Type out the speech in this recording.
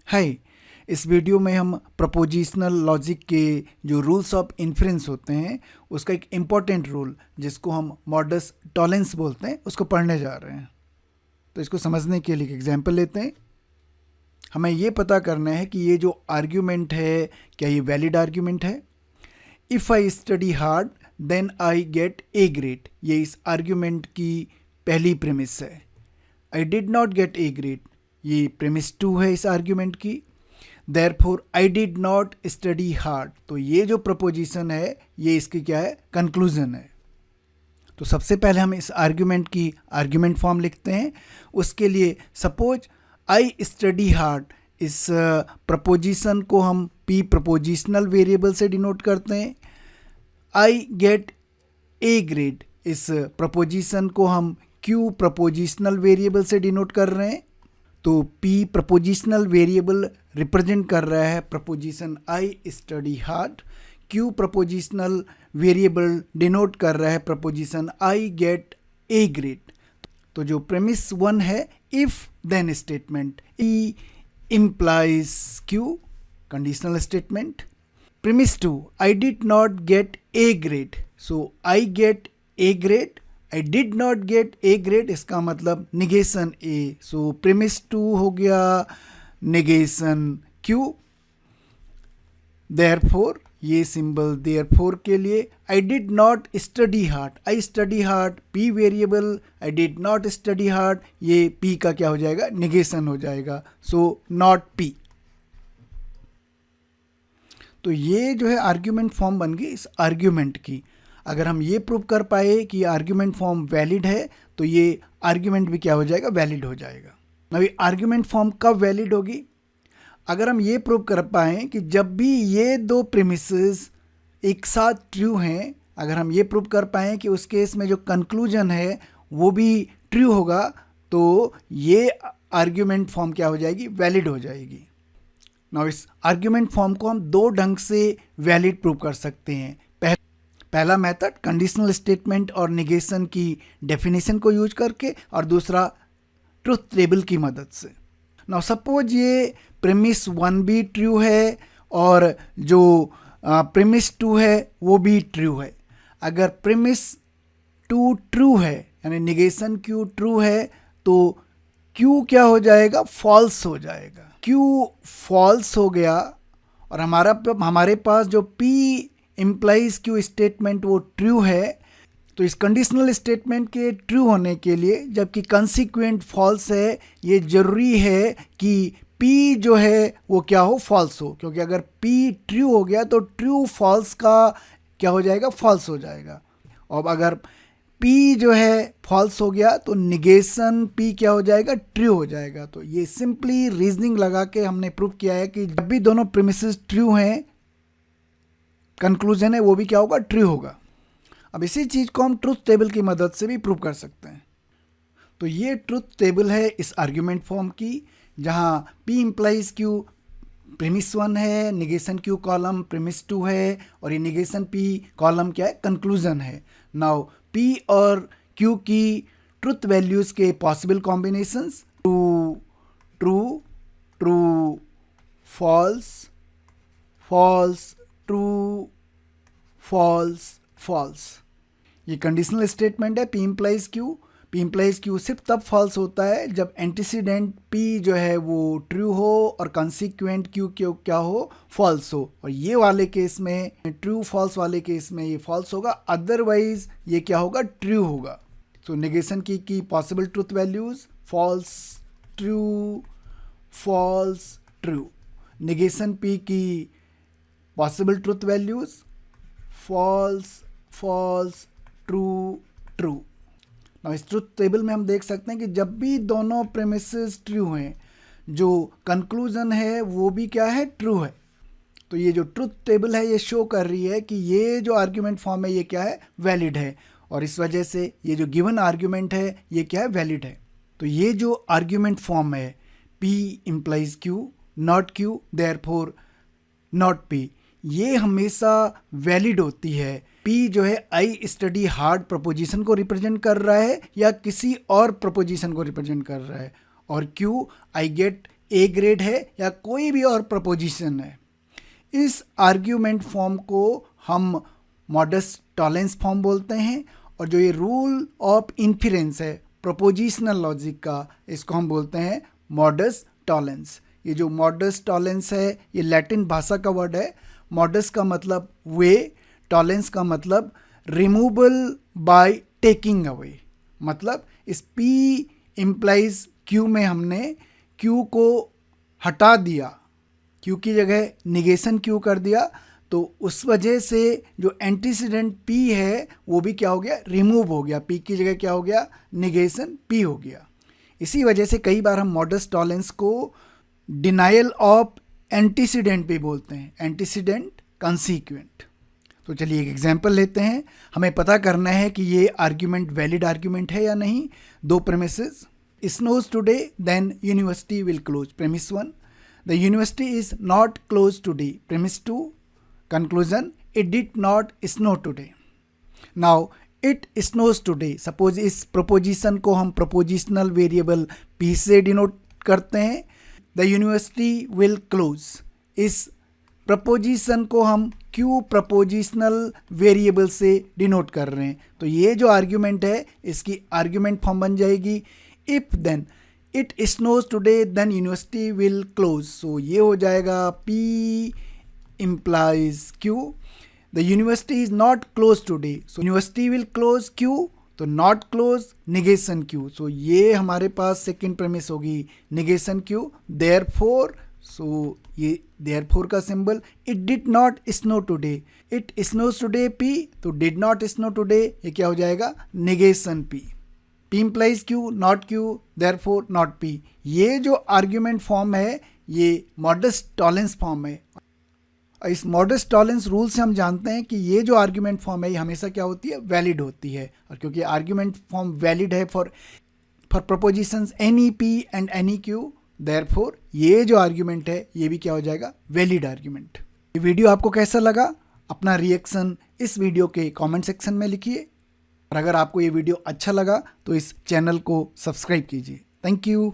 हाय। इस वीडियो में हम प्रपोजिशनल लॉजिक के जो रूल्स ऑफ इन्फ्रेंस होते हैं उसका एक इम्पॉर्टेंट रूल जिसको हम मॉडस टॉलेंस बोलते हैं उसको पढ़ने जा रहे हैं। तो इसको समझने के लिए एक एग्जांपल लेते हैं। हमें ये पता करना है कि ये जो आर्ग्यूमेंट है क्या ये वैलिड आर्ग्यूमेंट है। If I study hard then I get A grade, ये इस आर्ग्यूमेंट की पहली प्रेमिस है। I did not get A grade, ये प्रेमिस 2 है इस आर्ग्यूमेंट की। Therefore I did not study hard, तो ये जो प्रपोजिशन है ये इसकी क्या है, कंक्लूजन है। तो सबसे पहले हम इस आर्ग्यूमेंट की आर्ग्यूमेंट फॉर्म लिखते हैं। उसके लिए सपोज आई स्टडी हार्ड, इस प्रपोजिशन को हम पी प्रपोजिशनल वेरिएबल से डिनोट करते हैं। आई गेट ए ग्रेड, इस प्रपोजिशन को हम क्यू प्रपोजिशनल वेरिएबल से डिनोट कर रहे हैं। तो P प्रपोजिशनल वेरिएबल रिप्रेजेंट कर रहा है proposition I study hard. Q propositional variable denote कर रहा है proposition I get A grade. तो जो प्रेमिस 1 है if then statement, E implies Q conditional statement. Premise 2 I did not get A grade, so I get A grade. I did not get A grade इसका मतलब negation A, so premise 2 हो गया negation Q. Therefore, ये symbol therefore के लिए आई did not study hard, I study hard P variable, I did not study hard ये P का क्या हो जाएगा, निगेशन हो जाएगा, सो नॉट पी। तो ये जो है आर्ग्यूमेंट फॉर्म बन गई इस आर्ग्यूमेंट की। अगर हम ये प्रूव कर पाए कि आर्ग्यूमेंट फॉर्म वैलिड है तो ये आर्ग्यूमेंट भी क्या हो जाएगा, वैलिड हो जाएगा। अभी आर्ग्यूमेंट फॉर्म कब वैलिड होगी, अगर हम ये प्रूव कर पाए कि जब भी ये दो प्रीमिसेस एक साथ ट्रू हैं, अगर हम ये प्रूव कर पाए कि उस केस में जो कंक्लूजन है वो भी ट्रू होगा, तो ये आर्ग्यूमेंट फॉर्म क्या हो जाएगी, वैलिड हो जाएगी। नाउ इस आर्ग्यूमेंट फॉर्म को हम दो ढंग से वैलिड प्रूव कर सकते हैं। पहला मेथड कंडीशनल स्टेटमेंट और निगेशन की डेफिनेशन को यूज करके, और दूसरा ट्रुथ टेबल की मदद से। नाउ सपोज ये प्रेमिस 1 भी ट्रू है और जो प्रेमिस 2 है वो भी ट्रू है। अगर प्रेमिस 2 ट्रू है यानी निगेशन क्यू ट्रू है तो क्यू क्या हो जाएगा, फॉल्स हो जाएगा। क्यू फॉल्स हो गया और हमारे पास जो पी इम्प्लाइज क्यू स्टेटमेंट वो ट्रू है। तो इस कंडीशनल स्टेटमेंट के ट्रू होने के लिए, जबकि कंसिक्वेंट फॉल्स है, ये जरूरी है कि P जो है वो क्या हो, फॉल्स हो, क्योंकि अगर P ट्रू हो गया तो ट्रू फॉल्स का क्या हो जाएगा, फॉल्स हो जाएगा। और अगर P जो है फॉल्स हो गया तो निगेशन P क्या हो जाएगा, ट्रू हो जाएगा। तो ये सिंपली रीजनिंग लगा के हमने प्रूव किया है कि जब भी दोनों प्रीमिसेस ट्रू हैं, कंक्लूजन है वो भी क्या होगा, ट्रू होगा। अब इसी चीज़ को हम ट्रुथ टेबल की मदद से भी प्रूव कर सकते हैं। तो ये ट्रुथ टेबल है इस आर्ग्यूमेंट फॉर्म की, जहाँ P इम्प्लाइज Q प्रीमिस 1 है, निगेशन Q कॉलम प्रीमिस 2 है, और ये निगेशन P कॉलम क्या है, कंक्लूजन है। नाउ P और Q की ट्रुथ वैल्यूज़ के possible combinations, true true true, false false, true false false. ये कंडीशनल स्टेटमेंट है P implies Q। P implies Q सिर्फ तब फॉल्स होता है जब एंटीसीडेंट P जो है वो ट्रू हो और कंसिक्वेंट Q क्या हो, फॉल्स हो। और ये वाले केस में, ट्रू फॉल्स वाले केस में ये फॉल्स होगा, अदरवाइज ये क्या होगा, ट्रू होगा। तो नेगेशन की possible truth values, false true false true. Negation P की possible truth values, false false true true. Now इस ट्रूथ टेबल में हम देख सकते हैं कि जब भी दोनों प्रेमिसेस ट्रू हैं, जो कंक्लूजन है वो भी क्या है, ट्रू है। तो ये जो ट्रूथ टेबल है ये शो कर रही है कि ये जो आर्ग्यूमेंट फॉर्म है ये क्या है, वैलिड है, और इस वजह से ये जो गिवन आर्ग्यूमेंट है ये क्या है, वैलिड है। तो ये जो आर्ग्यूमेंट फॉर्म है P implies Q not Q therefore not P, ये हमेशा वैलिड होती है। P जो है आई स्टडी हार्ड प्रपोजिशन को रिप्रेजेंट कर रहा है या किसी और प्रपोजिशन को रिप्रेजेंट कर रहा है, और Q I get A grade है या कोई भी और प्रपोजिशन है। इस आर्ग्यूमेंट फॉर्म को हम मॉडस टॉलेंस फॉर्म बोलते हैं, और जो ये रूल ऑफ इन्फेरेंस है प्रोपोजिशनल लॉजिक का, इसको हम बोलते हैं मॉडस टॉलेंस। ये जो मॉडस टॉलेंस है ये लैटिन भाषा का वर्ड है। मॉडस का मतलब वे, टॉलेंस का मतलब रिमूवल बाय टेकिंग अवे। मतलब इस P इम्प्लाइज Q में हमने Q को हटा दिया, Q की जगह निगेशन Q कर दिया, तो उस वजह से जो एंटीसीडेंट P है वो भी क्या हो गया, रिमूव हो गया। P की जगह क्या हो गया, निगेशन P हो गया। इसी वजह से कई बार हम मॉडस टॉलेंस को डिनायल ऑफ एंटीसीडेंट भी बोलते हैं, एंटीसीडेंट कंसीक्वेंट। तो चलिए एक एग्जांपल लेते हैं। हमें पता करना है कि ये आर्ग्यूमेंट वैलिड आर्ग्यूमेंट है या नहीं। दो premises, snows today then university will close, premise 1। The university is not close today, premise 2। Conclusion, it did not snow today. Now it snows today, suppose इस प्रोपोजिशन को हम प्रोपोजिशनल वेरिएबल P से denote करते हैं। The university will close, इस proposition को हम Q propositional variable से डिनोट कर रहे हैं। तो ये जो आर्ग्यूमेंट है इसकी आर्ग्यूमेंट फॉर्म बन जाएगी if then it snows today then university will close. So ये हो जाएगा P implies Q, the university is not closed today, so university will close Q, तो not close negation Q। so ये हमारे पास second premise होगी negation Q। therefore, so ये therefore का symbol, it did not snow today, it snows today P, तो did not snow today ये क्या हो जाएगा, negation P। P implies Q, not Q, therefore not P। ये जो आर्ग्यूमेंट फॉर्म है ये मॉडस टॉलेंस फॉर्म है। इस मॉडस टॉलेंस रूल से हम जानते हैं कि ये जो आर्ग्यूमेंट फॉर्म है ये हमेशा क्या होती है, वैलिड होती है। और क्योंकि आर्ग्यूमेंट फॉर्म वैलिड है for propositions any P and any Q, therefore ये जो आर्ग्यूमेंट है ये भी क्या हो जाएगा, वैलिड आर्ग्यूमेंट। ये वीडियो आपको कैसा लगा, अपना रिएक्शन इस वीडियो के कमेंट सेक्शन में लिखिए। और अगर आपको ये वीडियो अच्छा लगा तो इस चैनल को सब्सक्राइब कीजिए। Thank you.